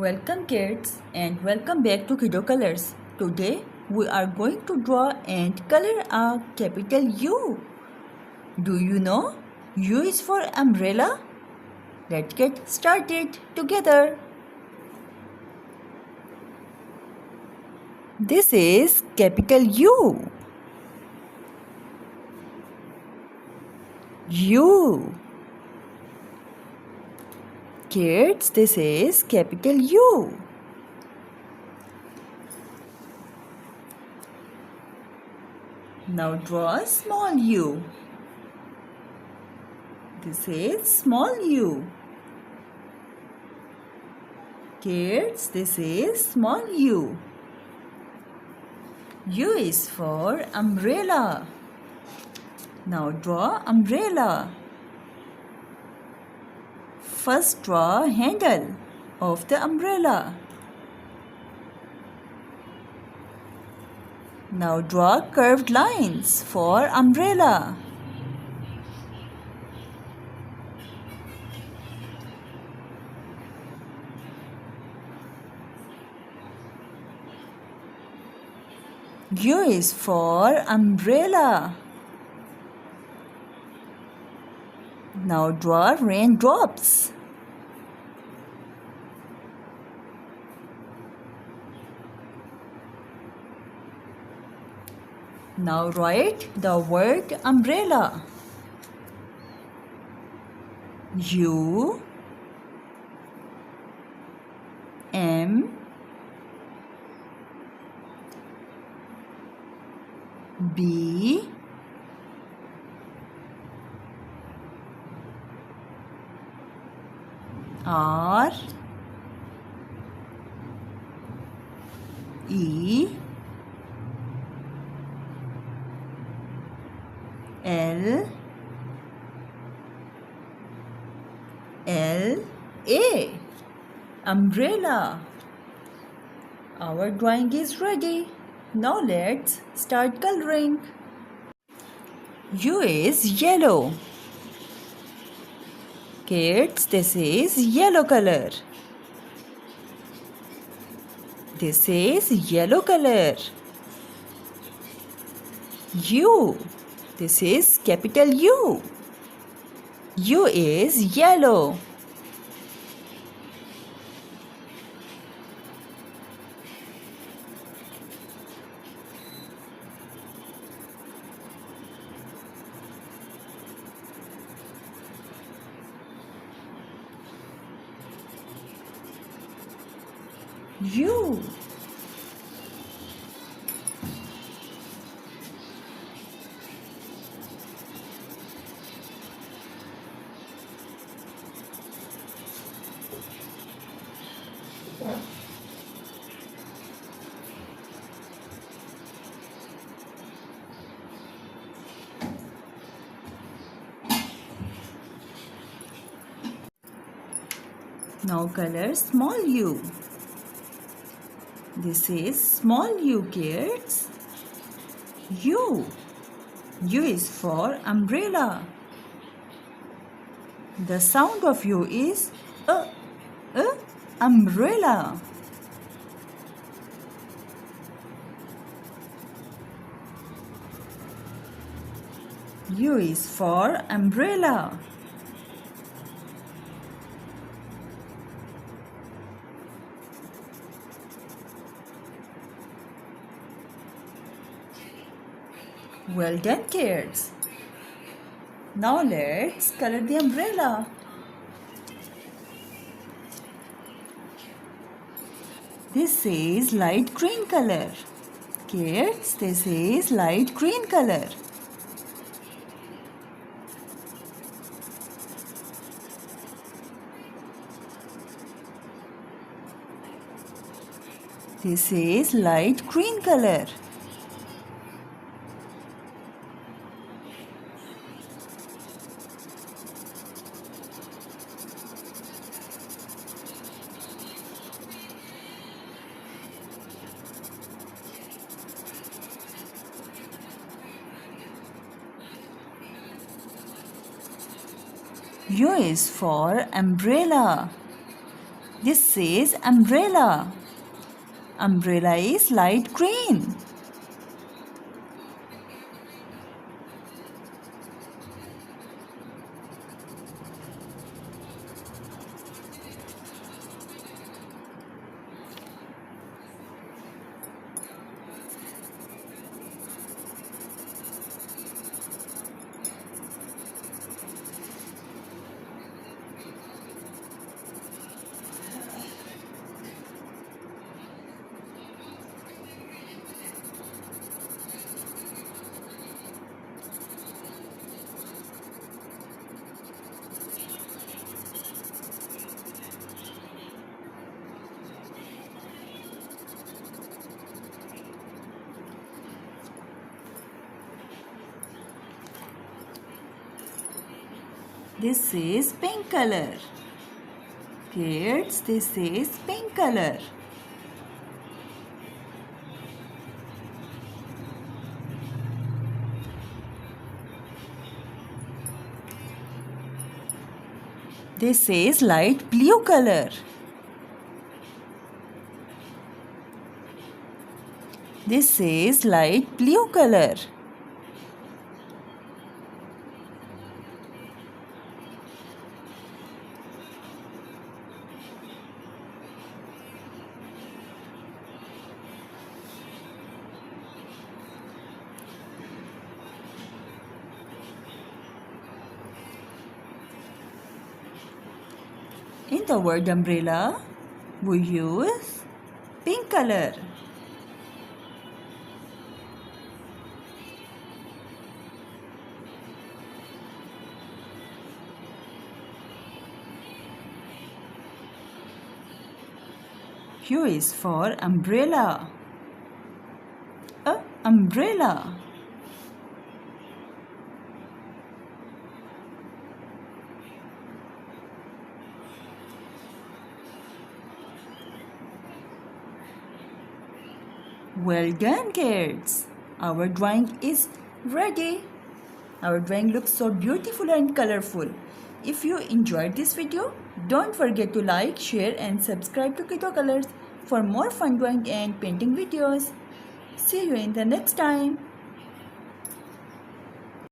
Welcome kids and welcome back to Kiddo Colors. Today we are going to draw and color a capital U. Do you know U is for umbrella? Let's get started together. This is capital U. U. Kids, this is capital U. Now draw a small u. This is small u. Kids, this is small u. U is for umbrella. Now draw umbrella. First draw handle of the umbrella. Now draw curved lines for umbrella. U is for umbrella. Now draw raindrops. Now write the word umbrella. U M B R E L L A umbrella. Our drawing is ready. Now let's start coloring. U is yellow. Kids, this is yellow color. This is yellow color. U. This is capital U. U is yellow. U. Now color small u. This is small u, kids. U. U is for umbrella. The sound of U is umbrella. U is for umbrella. Well done, kids. Now let's color the umbrella. This is light green color. Kids, this is light green color. This is light green color. U is for umbrella. This says umbrella. Umbrella is light green. This is pink color. Kids, this is pink color. This is light blue color. This is light blue color. In the word umbrella, we use pink color. U is for umbrella. A umbrella. Well done, kids. Our drawing is ready. Our drawing looks so beautiful and colorful. If you enjoyed this video, don't forget to like, share and subscribe to Kiddo Colors for more fun drawing and painting videos. See you in the next time.